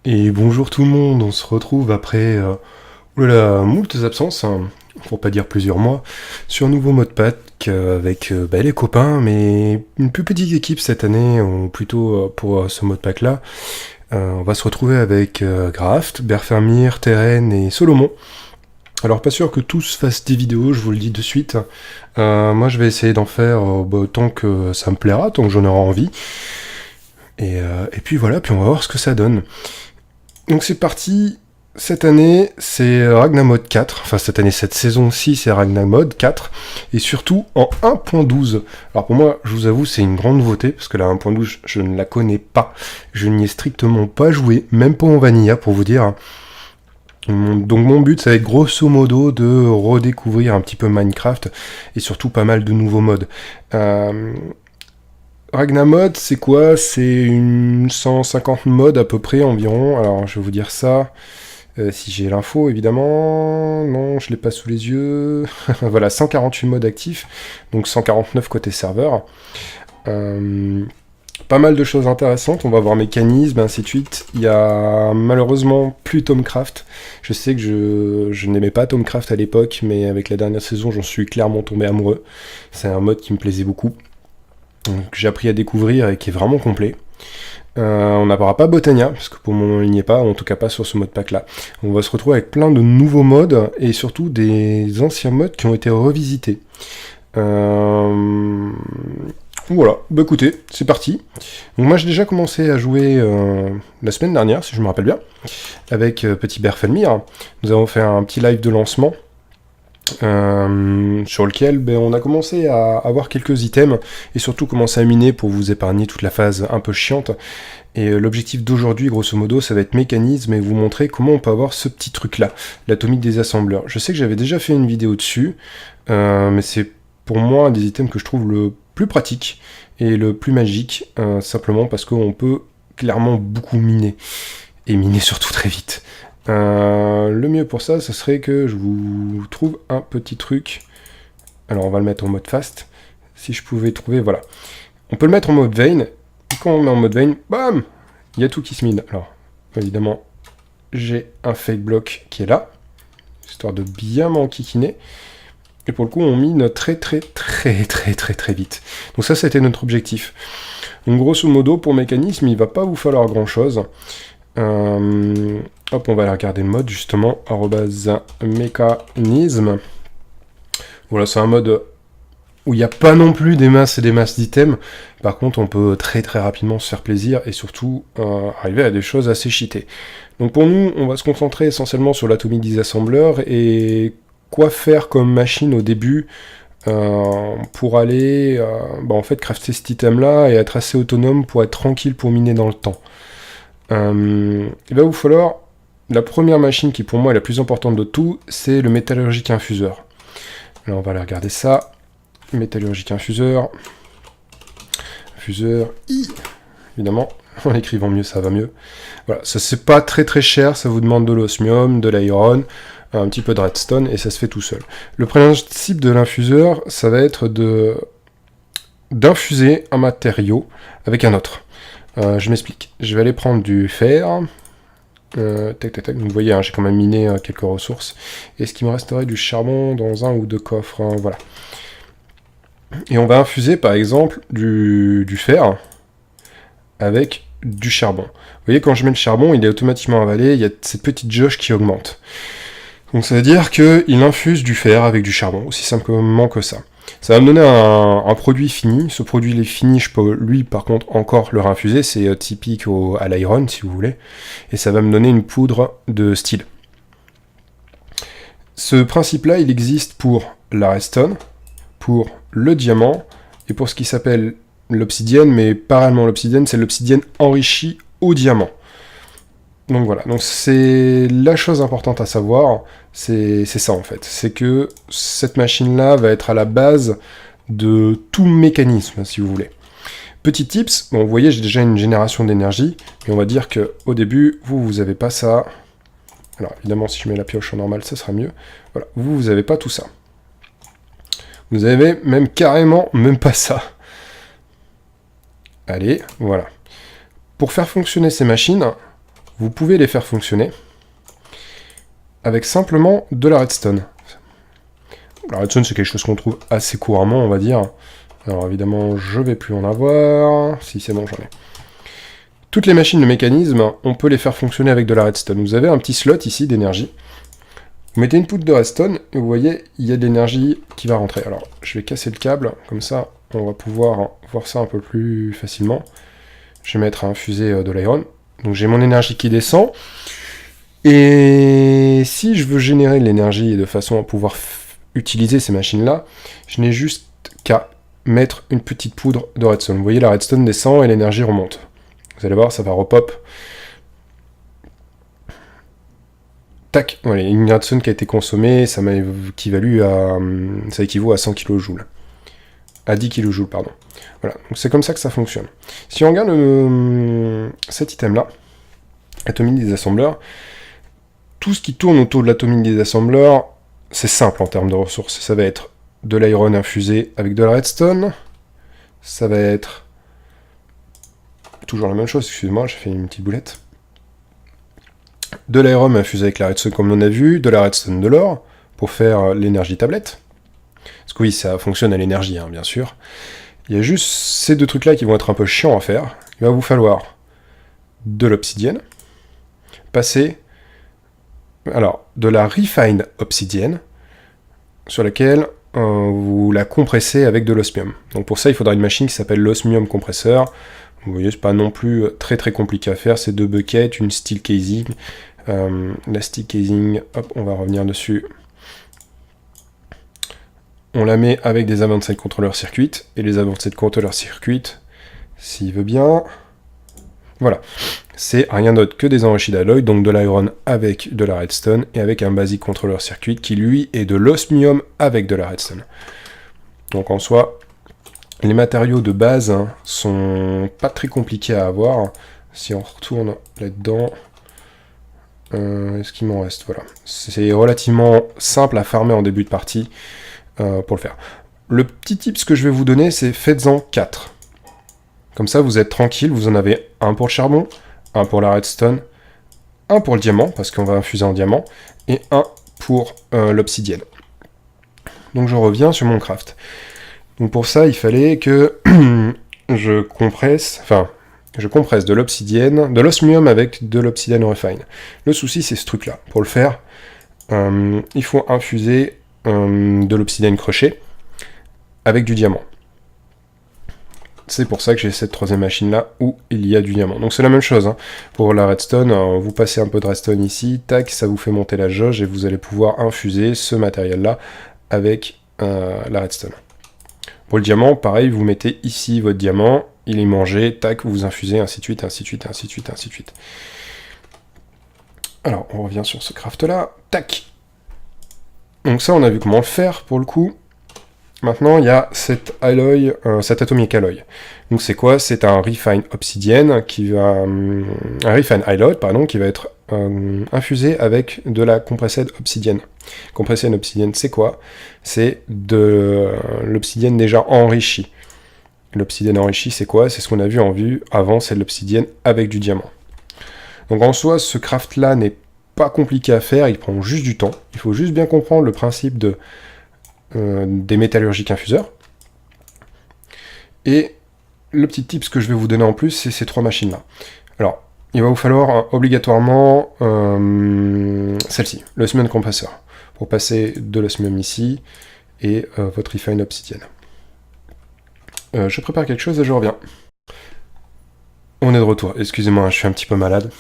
Et bonjour tout le monde, on se retrouve après moultes absences, hein, pour pas dire plusieurs mois, sur un nouveau modpack avec les copains, mais une plus petite équipe cette année, ou plutôt pour ce modpack là. On va se retrouver avec Graft, Berfermir, Terren et Solomon. Alors pas sûr que tous fassent des vidéos, je vous le dis de suite. Moi je vais essayer d'en faire tant que ça me plaira, tant que j'en aurai envie. Et puis voilà, puis on va voir ce que ça donne. Donc c'est parti, cette année c'est Ragnamod 4, enfin cette année, cette saison-ci c'est Ragnamod 4, et surtout en 1.12. Alors pour moi, je vous avoue, c'est une grande nouveauté, parce que la 1.12, je ne la connais pas, je n'y ai strictement pas joué, même pas en Vanilla pour vous dire. Donc mon but, ça va être grosso modo de redécouvrir un petit peu Minecraft, et surtout pas mal de nouveaux modes. Ragnamod, c'est quoi? C'est une 150 modes à peu près environ. Alors, je vais vous dire ça. Si j'ai l'info, évidemment. Non, je l'ai pas sous les yeux. Voilà, 148 modes actifs. Donc 149 côté serveur. Pas mal de choses intéressantes. On va voir mécanismes, ainsi de suite. Il y a malheureusement plus Tomcraft. Je sais que je n'aimais pas Tomcraft à l'époque, mais avec la dernière saison, j'en suis clairement tombé amoureux. C'est un mode qui me plaisait beaucoup, que j'ai appris à découvrir et qui est vraiment complet. On n'appara pas Botania, parce que pour le moment il n'y est pas, en tout cas pas sur ce modpack là. On va se retrouver avec plein de nouveaux modes, et surtout des anciens modes qui ont été revisités. Voilà, bah écoutez, c'est parti. Donc moi j'ai déjà commencé à jouer la semaine dernière, si je me rappelle bien, avec petit Berfelmir. Nous avons fait un petit live de lancement, sur lequel on a commencé à avoir quelques items et surtout commencer à miner pour vous épargner toute la phase un peu chiante. Et l'objectif d'aujourd'hui, grosso modo, ça va être mécanisme et vous montrer comment on peut avoir ce petit truc là, l'atomique des assembleurs. Je sais que j'avais déjà fait une vidéo dessus, mais c'est pour moi un des items que je trouve le plus pratique et le plus magique, simplement parce qu'on peut clairement beaucoup miner, et miner surtout très vite. Le mieux pour ça, ce serait que je vous trouve un petit truc. Alors on va le mettre en mode fast. Si je pouvais trouver, voilà. On peut le mettre en mode vein. Et quand on met en mode vein, bam, il y a tout qui se mine. Alors, évidemment, j'ai un fake block qui est là, histoire de bien m'enquiquiner. Et pour le coup, on mine très vite. Donc ça, c'était notre objectif. Donc grosso modo, pour mécanisme, il va pas vous falloir grand chose. Hop, on va aller regarder le mode justement, mécanisme. Voilà, c'est un mode où il n'y a pas non plus des masses et des masses d'items. Par contre, on peut très rapidement se faire plaisir et surtout arriver à des choses assez cheatées. Donc pour nous, on va se concentrer essentiellement sur l'atomique des assembleurs et quoi faire comme machine au début pour aller en fait crafter cet item là et être assez autonome pour être tranquille pour miner dans le temps. Il va vous falloir la première machine qui pour moi est la plus importante de tout, c'est le métallurgique infuseur. Alors on va aller regarder ça. Métallurgique infuseur. Infuseur I. Évidemment, en écrivant mieux, ça va mieux. Voilà, ça c'est pas très cher, ça vous demande de l'osmium, de l'iron, un petit peu de redstone, et ça se fait tout seul. Le principe de l'infuseur, ça va être d'infuser un matériau avec un autre. Je m'explique. Je vais aller prendre du fer. Tac. Vous voyez, hein, j'ai quand même miné quelques ressources. Est-ce qu'il me resterait du charbon dans un ou deux coffres, hein, voilà. Et on va infuser, par exemple, du fer avec du charbon. Vous voyez, quand je mets le charbon, il est automatiquement avalé. Il y a cette petite jauge qui augmente. Donc ça veut dire qu'il infuse du fer avec du charbon, aussi simplement que ça. Ça va me donner un produit fini. Ce produit il est fini, je peux lui par contre encore le réinfuser, c'est typique à l'iron si vous voulez, et ça va me donner une poudre de steel. Ce principe-là, il existe pour la redstone, pour le diamant, et pour ce qui s'appelle l'obsidienne, mais pas réellement l'obsidienne, c'est l'obsidienne enrichie au diamant. Donc voilà, donc c'est la chose importante à savoir, c'est ça en fait, c'est que cette machine-là va être à la base de tout mécanisme, si vous voulez. Petit tips, bon, vous voyez, j'ai déjà une génération d'énergie, et on va dire qu'au début, vous avez pas ça. Alors évidemment, si je mets la pioche en normal, ça sera mieux. Voilà, vous avez pas tout ça. Vous avez même carrément même pas ça. Allez, voilà. Pour faire fonctionner ces machines, vous pouvez les faire fonctionner avec simplement de la redstone. La redstone, c'est quelque chose qu'on trouve assez couramment, on va dire. Alors évidemment, je vais plus en avoir. Si c'est bon, j'en ai. Toutes les machines de mécanisme, on peut les faire fonctionner avec de la redstone. Vous avez un petit slot ici d'énergie. Vous mettez une poutre de redstone et vous voyez, il y a de l'énergie qui va rentrer. Alors, je vais casser le câble, comme ça, on va pouvoir voir ça un peu plus facilement. Je vais mettre à infuser de l'iron. Donc j'ai mon énergie qui descend. Et si je veux générer de l'énergie de façon à pouvoir utiliser ces machines-là, je n'ai juste qu'à mettre une petite poudre de redstone. Vous voyez, la redstone descend et l'énergie remonte. Vous allez voir, ça va repop. Tac, voilà, une redstone qui a été consommée, ça équivaut à 100 kJ. À 10 kJ, pardon. Voilà, donc c'est comme ça que ça fonctionne. Si on regarde cet item-là, Atomic Disassembler, tout ce qui tourne autour de l'Atomic Disassembler, c'est simple en termes de ressources. Ça va être de l'iron infusé avec de la redstone, ça va être toujours la même chose, excusez-moi, j'ai fait une petite boulette. De l'iron infusé avec la redstone comme on a vu, de la redstone de l'or, pour faire l'énergie tablette. Parce que oui, ça fonctionne à l'énergie, hein, bien sûr. Il y a juste ces deux trucs-là qui vont être un peu chiants à faire. Il va vous falloir de l'obsidienne, passer, alors, de la refined obsidienne, sur laquelle vous la compressez avec de l'osmium. Donc pour ça, il faudra une machine qui s'appelle l'osmium compresseur. Vous voyez, c'est pas non plus très très compliqué à faire, c'est 2 buckets, une steel casing. La steel casing, hop, on va revenir dessus. On la met avec des Advanced Controller Circuit, et les Advanced Controller Circuit, s'il veut bien, voilà. C'est rien d'autre que des enrichis d'alloy, donc de l'iron avec de la redstone, et avec un Basic Controller Circuit qui lui est de l'osmium avec de la redstone. Donc en soi, les matériaux de base sont pas très compliqués à avoir. Si on retourne là-dedans, est-ce qu'il m'en reste? Voilà. C'est relativement simple à farmer en début de partie pour le faire. Le petit tips que je vais vous donner, c'est faites-en 4. Comme ça, vous êtes tranquille, vous en avez un pour le charbon, un pour la redstone, un pour le diamant, parce qu'on va infuser en diamant, et un pour l'obsidienne. Donc je reviens sur mon craft. Donc pour ça, il fallait que je compresse de l'obsidienne, de l'osmium avec de l'obsidienne refine. Le souci, c'est ce truc-là. Pour le faire, il faut infuser de l'obsidienne crochet avec du diamant. C'est pour ça que j'ai cette troisième machine-là où il y a du diamant. Donc c'est la même chose. Hein. Pour la redstone, vous passez un peu de redstone ici, tac, ça vous fait monter la jauge et vous allez pouvoir infuser ce matériel-là avec la redstone. Pour le diamant, pareil, vous mettez ici votre diamant, il est mangé, tac, vous infusez, ainsi de suite, ainsi de suite, ainsi de suite, ainsi de suite. Alors, on revient sur ce craft-là, tac. Donc ça, on a vu comment le faire, pour le coup. Maintenant, il y a cet alloy, cet atomic alloy. Donc c'est quoi? C'est un refine obsidienne qui va, un refine alloy, pardon, qui va être infusé avec de la compressed obsidienne. Compressed obsidienne, c'est quoi? C'est de l'obsidienne déjà enrichie. L'obsidienne enrichie, c'est quoi? C'est ce qu'on a vu en vue avant, c'est de l'obsidienne avec du diamant. Donc en soi, ce craft-là n'est pas compliqué à faire, il prend juste du temps. Il faut juste bien comprendre le principe des métallurgiques infuseurs. Et le petit tips que je vais vous donner en plus, c'est ces trois machines-là. Alors, il va vous falloir obligatoirement celle-ci, l'osmium compresseur, pour passer de l'osmium ici et votre refine obsidienne. Je prépare quelque chose et je reviens. On est de retour. Excusez-moi, je suis un petit peu malade.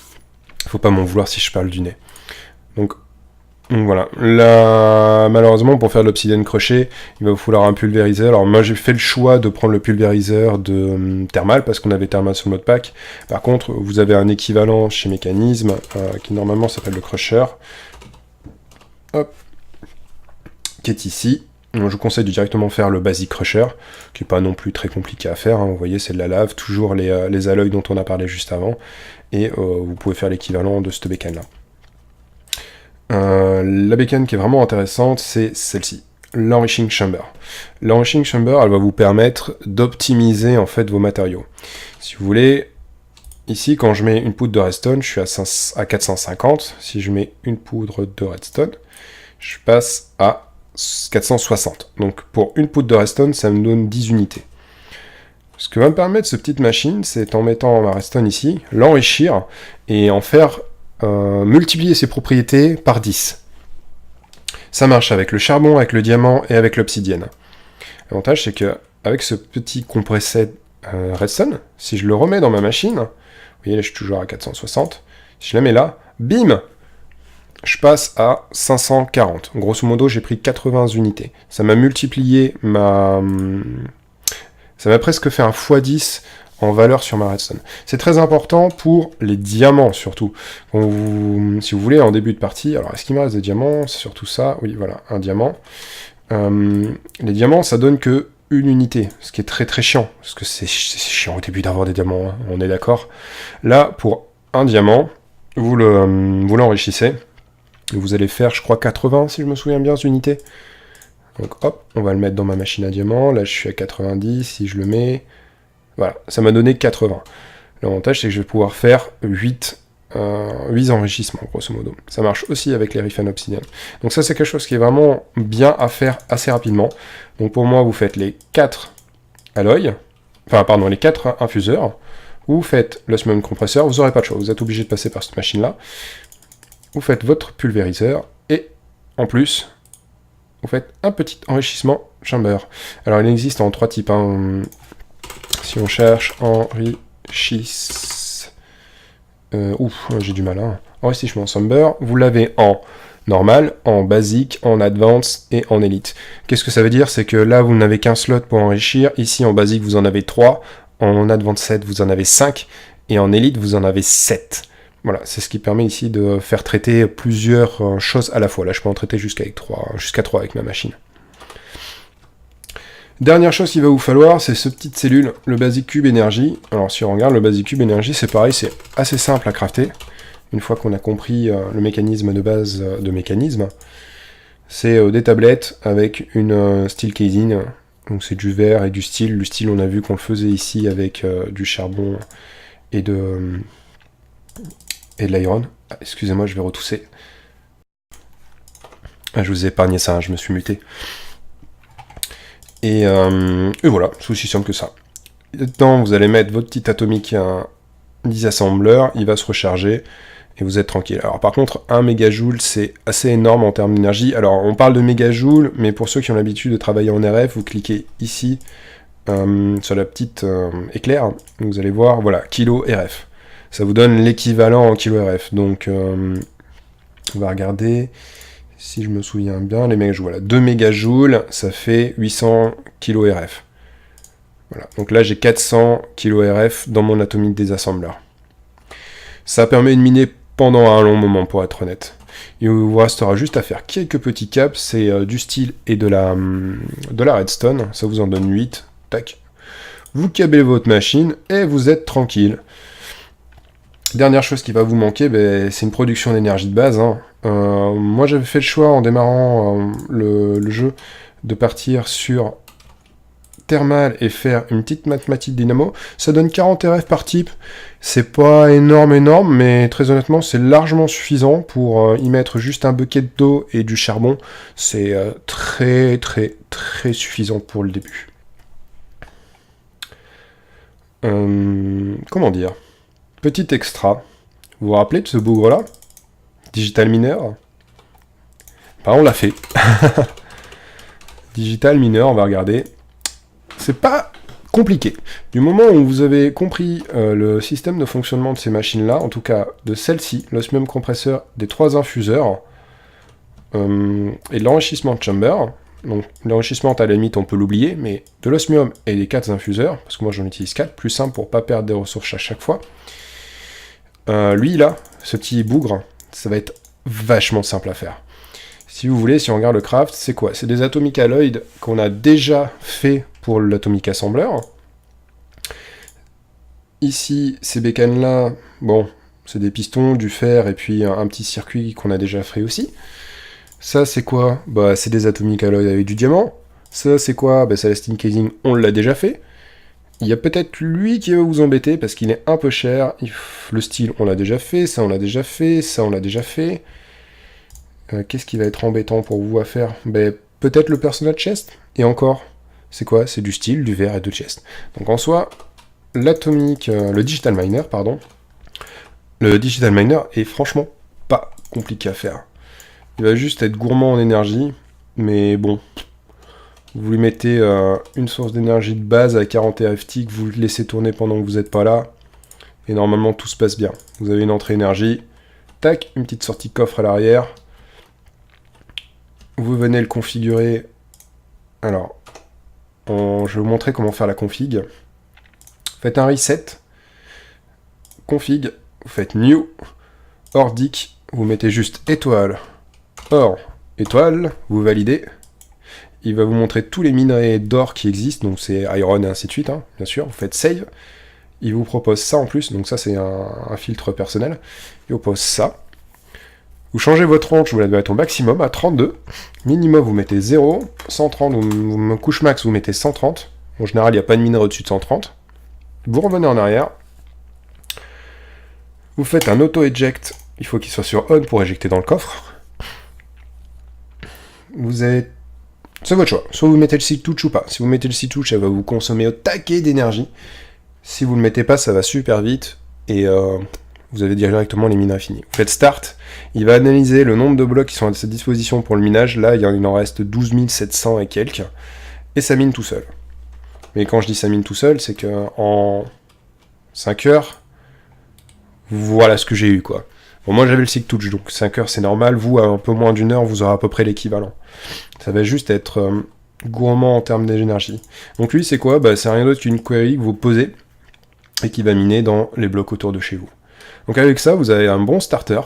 Faut pas m'en vouloir si je parle du nez. Donc voilà. Là, malheureusement, pour faire de l'obsidienne crochet, il va vous falloir un pulvériseur. Alors moi, j'ai fait le choix de prendre le pulvériseur de Thermal, parce qu'on avait Thermal sur le modpack. Par contre, vous avez un équivalent chez Mécanisme, qui normalement s'appelle le Crusher. Hop. Qui est ici. Donc, je vous conseille de directement faire le Basic Crusher, qui n'est pas non plus très compliqué à faire. Hein. Vous voyez, c'est de la lave, toujours les alloys dont on a parlé juste avant. Et vous pouvez faire l'équivalent de cette bécane-là. La bécane qui est vraiment intéressante, c'est celle-ci, l'Enriching Chamber. L'Enriching Chamber, elle va vous permettre d'optimiser en fait vos matériaux. Si vous voulez, ici, quand je mets une poudre de redstone, je suis à 450. Si je mets une poudre de redstone, je passe à 460. Donc pour une poudre de redstone, ça me donne 10 unités. Ce que va me permettre cette petite machine, c'est en mettant ma redstone ici, l'enrichir et en faire multiplier ses propriétés par 10. Ça marche avec le charbon, avec le diamant et avec l'obsidienne. L'avantage, c'est que avec ce petit compressé redstone, si je le remets dans ma machine, vous voyez là je suis toujours à 460, si je la mets là, bim, je passe à 540. Grosso modo, j'ai pris 80 unités. Ça m'a multiplié ma... Ça m'a presque fait un x10 en valeur sur ma redstone. C'est très important pour les diamants, surtout. Si vous voulez, en début de partie... Alors, est-ce qu'il me reste des diamants? C'est surtout ça. Oui, voilà, un diamant. Les diamants, ça donne que une unité, ce qui est très très chiant. Parce que c'est chiant au début d'avoir des diamants, hein, on est d'accord. Là, pour un diamant, vous l'enrichissez. Vous allez faire, je crois, 80, si je me souviens bien, unités. Donc hop, on va le mettre dans ma machine à diamants. Là, je suis à 90, si je le mets... Voilà, ça m'a donné 80. L'avantage, c'est que je vais pouvoir faire 8 enrichissements, grosso modo. Ça marche aussi avec les riffs en obsidienne. Donc ça, c'est quelque chose qui est vraiment bien à faire assez rapidement. Donc pour moi, vous faites les 4 alloys, enfin, pardon, les 4 infuseurs. Vous faites l'osmium compresseur, vous n'aurez pas de choix, vous êtes obligé de passer par cette machine-là. Vous faites votre pulvériseur, et en plus, vous faites un petit enrichissement chamber. Alors, il existe en 3 types, hein. Si on cherche j'ai du mal, hein. Enrichissement chamber, vous l'avez en normal, en basique, en advance et en élite. Qu'est-ce que ça veut dire? C'est que là, vous n'avez qu'un slot pour enrichir. Ici, en basique, vous en avez 3. En advance 7, vous en avez 5. Et en élite, vous en avez 7. Voilà, c'est ce qui permet ici de faire traiter plusieurs choses à la fois. Là, je peux en traiter jusqu'à 3 avec ma machine. Dernière chose qu'il va vous falloir, c'est ce petite cellule, le Basic Cube Energy. Alors si on regarde, le Basic Cube Energy, c'est pareil, c'est assez simple à crafter. Une fois qu'on a compris le mécanisme de base de mécanisme, c'est des tablettes avec une steel casing. Donc c'est du verre et du steel. Le steel, on a vu qu'on le faisait ici avec du charbon et de l'iron. Ah, excusez-moi, je vais retousser. Ah, je vous ai épargné ça, hein, je me suis muté. Et voilà, c'est aussi simple que ça. Dedans, vous allez mettre votre petit atomique disassembleur, il va se recharger, et vous êtes tranquille. Alors par contre, 1 mégajoule, c'est assez énorme en termes d'énergie. Alors on parle de mégajoule, mais pour ceux qui ont l'habitude de travailler en RF, vous cliquez ici, sur la petite éclair, vous allez voir, voilà, kilo RF. Ça vous donne l'équivalent en kilo RF. Donc, on va regarder... Si je me souviens bien, les mégajoules, voilà, 2 mégajoules, ça fait 800 kilo RF. Voilà, donc là j'ai 400 kilo RF dans mon atomique désassembleur. Ça permet de miner pendant un long moment, pour être honnête. Il vous restera juste à faire quelques petits caps, c'est du steel et de la redstone, ça vous en donne 8, tac. Vous câblez votre machine et vous êtes tranquille. Dernière chose qui va vous manquer, c'est une production d'énergie de base, hein. Moi j'avais fait le choix en démarrant le jeu de partir sur thermal et faire une petite mathématique dynamo. Ça donne 40 RF par type. C'est pas énorme, mais très honnêtement c'est largement suffisant pour y mettre juste un bucket d'eau et du charbon. C'est très suffisant pour le début. Comment dire? Petit extra. Vous vous rappelez de ce bougre-là? Digital Miner. On l'a fait. Digital Miner, on va regarder. C'est pas compliqué. Du moment où vous avez compris le système de fonctionnement de ces machines-là, en tout cas de celle-ci, l'osmium compresseur des 3 infuseurs, et de l'enrichissement de chamber. Donc l'enrichissement, à la limite, on peut l'oublier, mais de l'osmium et des 4 infuseurs, parce que moi j'en utilise 4, plus simple pour pas perdre des ressources à chaque fois. Lui, là, ce petit bougre, ça va être vachement simple à faire. Si vous voulez, si on regarde le craft, c'est quoi? C'est des atomic alloys qu'on a déjà fait pour l'atomic assembler. Ici, ces bécanes-là, bon, c'est des pistons, du fer, et puis un petit circuit qu'on a déjà fait aussi. Ça, c'est quoi? C'est des atomic alloys avec du diamant. Ça, c'est quoi? C'est la steel casing, on l'a déjà fait. Il y a peut-être lui qui va vous embêter parce qu'il est un peu cher. Le style, on l'a déjà fait, ça on l'a déjà fait, ça on l'a déjà fait. Qu'est-ce qui va être embêtant pour vous à faire? Ben, peut-être le personal chest. Et encore, c'est quoi? C'est du style, du verre et de chest. Donc en soi, le digital miner, pardon. Le digital miner est franchement pas compliqué à faire. Il va juste être gourmand en énergie, mais bon. Vous lui mettez une source d'énergie de base à 40 RFT que vous laissez tourner pendant que vous n'êtes pas là. Et normalement, tout se passe bien. Vous avez une entrée énergie. Tac, une petite sortie coffre à l'arrière. Vous venez le configurer. Alors, je vais vous montrer comment faire la config. Faites un reset. Config. Vous faites new. Ordic. Vous mettez juste étoile. Or, étoile. Vous validez. Il va vous montrer tous les minerais d'or qui existent. Donc c'est iron et ainsi de suite. Hein, bien sûr. Vous faites save. Il vous propose ça en plus. Donc ça, c'est un filtre personnel. Il vous propose ça. Vous changez votre range, vous la devez être au maximum, à 32. Minimum, vous mettez 0. 130, couche max, vous mettez 130. En général, il n'y a pas de minerai au-dessus de 130. Vous revenez en arrière. Vous faites un auto-eject. Il faut qu'il soit sur on pour éjecter dans le coffre. Vous avez... C'est votre choix. Soit vous mettez le seed touch ou pas. Si vous mettez le seed touch, ça va vous consommer au taquet d'énergie. Si vous ne le mettez pas, ça va super vite. Et... vous avez directement les minerais finis. Vous faites start, il va analyser le nombre de blocs qui sont à sa disposition pour le minage. Là, il en reste 12 700 et quelques. Et ça mine tout seul. Mais quand je dis ça mine tout seul, c'est que en 5 heures, voilà ce que j'ai eu, quoi. Bon, moi j'avais le seed touch, donc 5 heures c'est normal. Vous, à un peu moins d'une heure, vous aurez à peu près l'équivalent. Ça va juste être gourmand en termes d'énergie. Donc lui, c'est quoi? C'est rien d'autre qu'une query que vous posez et qui va miner dans les blocs autour de chez vous. Donc avec ça, vous avez un bon starter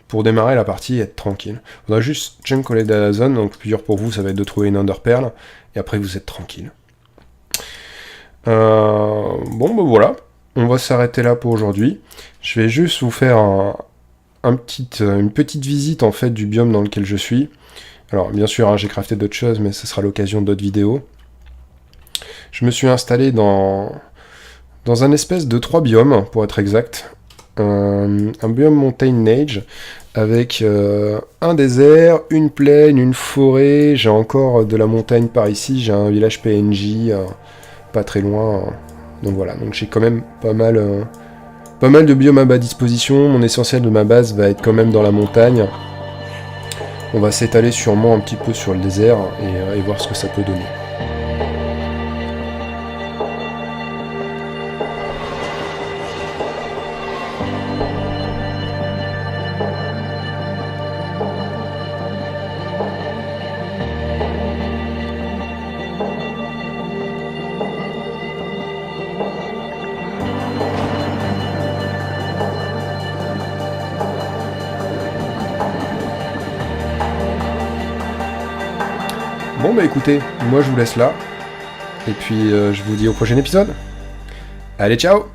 pour démarrer la partie et être tranquille. On va juste junk collect à la zone, donc plusieurs pour vous, ça va être de trouver une underpearl, et après vous êtes tranquille. Voilà, on va s'arrêter là pour aujourd'hui. Je vais juste vous faire une petite visite en fait du biome dans lequel je suis. Alors bien sûr, hein, j'ai crafté d'autres choses, mais ce sera l'occasion d'autres vidéos. Je me suis installé dans un espèce de 3 biomes, pour être exact. Un biome montagne neige avec un désert, une plaine, une forêt. J'ai encore de la montagne par ici. J'ai un village PNJ pas très loin. Donc voilà, donc j'ai quand même pas mal de biomes à ma disposition. Mon essentiel de ma base va être quand même dans la montagne. On va s'étaler sûrement un petit peu sur le désert et voir ce que ça peut donner. Bon bah écoutez, moi je vous laisse là, et puis je vous dis au prochain épisode. Allez, ciao!